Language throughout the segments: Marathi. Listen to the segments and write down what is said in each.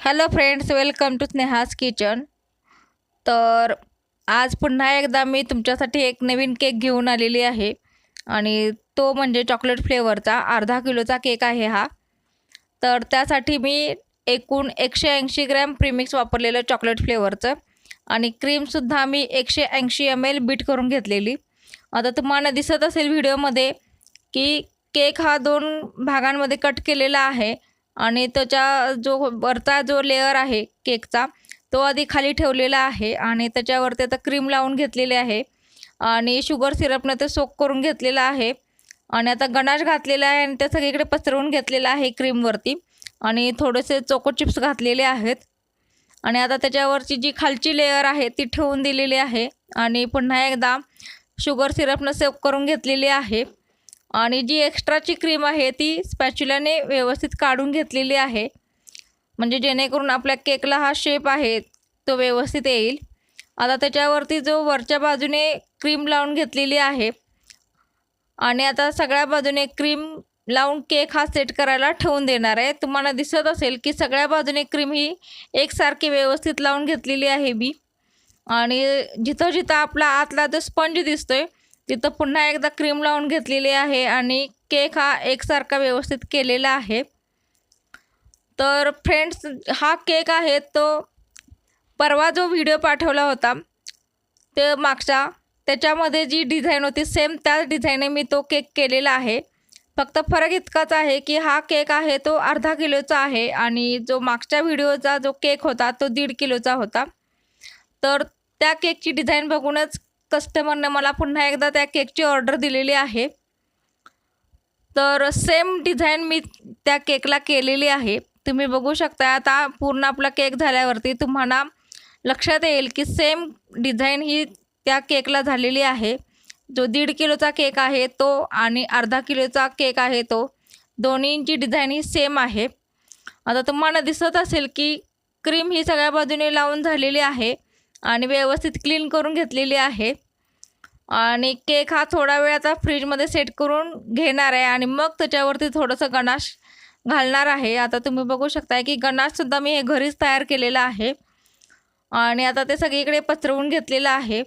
Hello friends, welcome to Sneha's kitchen. तर आज पुन्हा एकदा मी तुमच्यासाठी एक नवीन केक घेऊन आलेली आहे आणि तो म्हणजे चॉकलेट फ्लेवरचा अर्धा किलोचा केक आहे हा। तर त्यासाठी मी एकूण 180 ग्रॅम प्रीमिक्स वापरलेलं चॉकलेट फ्लेवरचं आणि क्रीमसुद्धा मी 180 ml बीट करून घेतलेली। आता तुम्हाला दिसत असेल व्हिडिओमध्ये की केक हा 2 भागांमध्ये कट केलेला आहे आणि त्याचा जो वरचा जो लेयर आहे केकचा तो आधी खाली ठेवलेला आहे आणि त्याच्यावरती आता क्रीम लावून घेतलेली आहे आणि शुगर सिरपने ते सोक करून घेतलेला आहे आणि आता गणाश घातलेला आहे आणि ते सगळीकडे पसरवून घेतलेला आहे क्रीमवरती आणि थोडेसे चोको चिप्स घातलेले आहेत आणि आता त्याच्यावरची जी खालची लेयर आहे ती ठेवून दिलेली आहे आणि पुन्हा एकदा शुगर सिरपने सोक करून घेतलेली आहे आणि जी एक्स्ट्राची क्रीम आहे ती स्पॅच्युलाने व्यवस्थित काढून घेतलेली आहे म्हणजे जेणेकरून आपल्या केकला हा शेप आहे तो व्यवस्थित येईल। आता त्याच्यावरती जो वरच्या बाजूने क्रीम लावून घेतलेली आहे आणि आता सगळ्या बाजूने क्रीम लावून केक हा सेट करायला ठेवून देणार आहे। तुम्हाला दिसत असेल की सगळ्या बाजूने क्रीम ही एकसारखी व्यवस्थित लावून घेतलेली आहे मी आणि जिथं जिथं आपला आतला जो स्पंज दिसतोय तिथं पुन्हा एकदा क्रीम लावून घेतलेली आहे आणि केक हा एकसारखा व्यवस्थित केलेला आहे। तर फ्रेंड्स, हा केक आहे तो परवा जो व्हिडिओ पाठवला होता ते मागचा त्याच्यामध्ये जी डिझाईन होती सेम त्याच डिझाईनने मी तो केक केलेला आहे। फक्त फरक इतकाच आहे की हा केक आहे तो अर्धा किलोचा आहे आणि जो मागच्या व्हिडिओचा जो केक होता तो 1.5 किलोचा होता। तर त्या केकची डिझाईन बघूनच कस्टमरने मला पुन्हा एकदा त्या केकची ऑर्डर दिलेली आहे। तर सेम डिझाईन मी त्या केकला केलेली आहे। तुम्ही बघू शकता आता पूर्ण आपला केक झाल्यावरती तुम्हाला लक्षात येईल की सेम डिझाईन ही त्या केकला झालेली आहे। जो 1.5 किलोचा केक आहे तो आणि अर्धा किलोचा केक आहे तो दोन्हींची डिझाईन ही सेम आहे। आता तुम्हाला दिसत असेल की क्रीम ही सगळ्या बाजूने लावून झालेली आहे आणि व्यवस्थित क्लीन करून घेतलेली आहे आणि केक हा थोडा वेळ आता फ्रीजमध्ये सेट करून घेणार आहे आणि मग त्याच्यावरती थोडंसं गणाश घालणार आहे। आता तुम्ही बघू शकता की गणाशसुद्धा मी हे घरीच तयार केलेला आहे आणि आता ते सगळीकडे पसरवून घेतलेलं आहे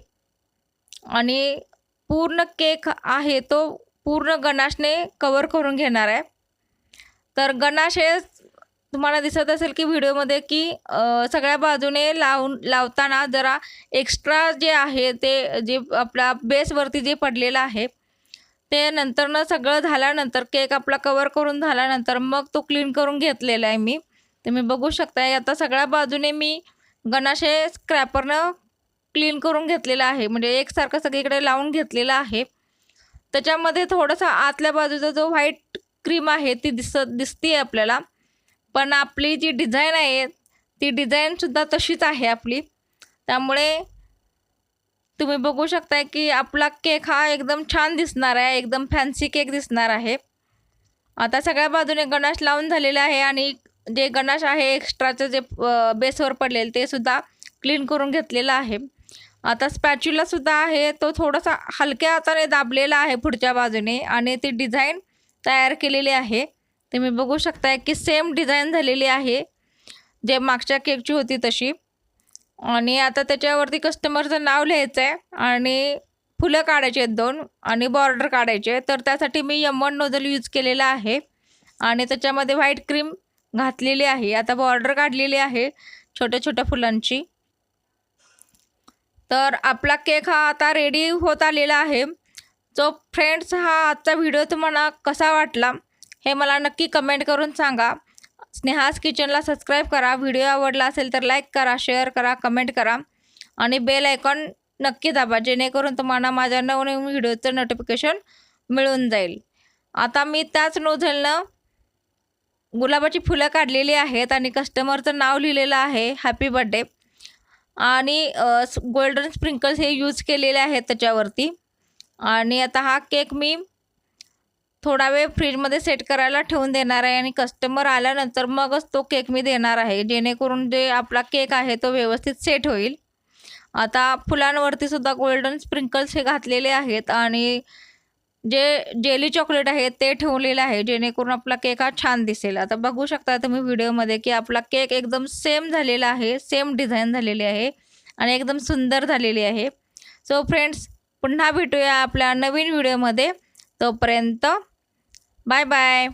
आणि पूर्ण केक आहे तो पूर्ण गणाशने कवर करून घेणार आहे। तर गणाश हे तुम्हाला दिसत असेल की व्हिडिओमध्ये की सगळ्या बाजूने लावताना जरा एक्स्ट्रा जे आहे ते जे आपल्या बेसवरती जे पडलेलं आहे ते नंतरनं सगळं झाल्यानंतर केक आपला कवर करून झाल्यानंतर मग तो क्लीन करून घेतलेला आहे मी। तुम्ही बघू शकता आता सगळ्या बाजूने मी गणाश हे स्क्रॅपरनं क्लीन करून घेतलेला आहे म्हणजे एकसारखं सगळीकडे लावून घेतलेला आहे। त्याच्यामध्ये थोडासा आतल्या बाजूचा जो व्हाईट क्रीम आहे ती दिसते आपल्याला, पण आपली जी डिझाईन आहे ती डिझाईनसुद्धा तशीच आहे आपली। त्यामुळे तुम्ही बघू शकता की आपला केक हा एकदम छान दिसणार आहे, एकदम फॅन्सी केक दिसणार आहे। आता सगळ्या बाजूने गणाश लावून झालेला आहे आणि जे गणाश आहे एक्स्ट्राचं जे बेसवर पडलेलं ते सुद्धा क्लीन करून घेतलेलं आहे। आता स्पॅच्युलासुद्धा आहे तो थोडासा हलक्या हाताने दाबलेला आहे पुढच्या बाजूने आणि ती डिझाईन तयार केलेली आहे। तुम्ही बघू शकता की सेम डिझाईन झालेली आहे जे मागच्या केकची होती तशी आणि आता त्याच्यावरती कस्टमरचं नाव लिहायचं आहे आणि फुलं काढायचे आहेत 2 आणि बॉर्डर काढायचे। तर त्यासाठी मी M1 नोझल यूज केलेला आहे आणि त्याच्यामध्ये व्हाईट क्रीम घातलेली आहे। आता बॉर्डर काढलेली आहे छोट्या छोट्या फुलांची। तर आपला केक हा आता रेडी होत आलेला आहे। सो फ्रेंड्स, हा आजचा व्हिडिओ तुम्हाला कसा वाटला हे मला नक्की कमेंट करून सांगा। स्नेहास किचनला सबस्क्राईब करा, व्हिडिओ आवडला असेल तर लाईक करा, शेअर करा, कमेंट करा आणि बेल आयकॉन नक्की दाबा जेणेकरून तुम्हाला माझ्या नवनवीन व्हिडिओचं नोटिफिकेशन मिळून जाईल। आता मी त्याच नोझलनं गुलाबाची फुलं काढलेली आहेत आणि कस्टमरचं नाव लिहिलेलं आहे हॅपी बर्थडे आणि गोल्डन स्प्रिंकल्स हे यूज केलेले आहेत त्याच्यावरती आणि आता हा केक मी थोडा वेळ फ्रीजमध्ये सेट करायला ठेवून देणार आहे आणि कस्टमर आल्यानंतर मगच तो केक मी देणार आहे जेणेकरून जे आपला केक आहे तो व्यवस्थित सेट होईल। आता फुलांवरती सुद्धा गोल्डन स्प्रिंकल्स हे घातलेले आहेत आणि जे जेली चॉकलेट आहे ते ठेवलेलं आहे, जेणेकरून आपला केक हा छान दिसेल. आता बघू शकता तुम्ही व्हिडिओमध्ये की आपला केक एकदम सेम झालेला आहे, सेम डिझाईन झालेली आहे आणि एकदम सुंदर झालेली आहे. सो फ्रेंड्स, पुन्हा भेटूया आपल्या नवीन व्हिडिओमध्ये. तोपर्यंत बाय बाय.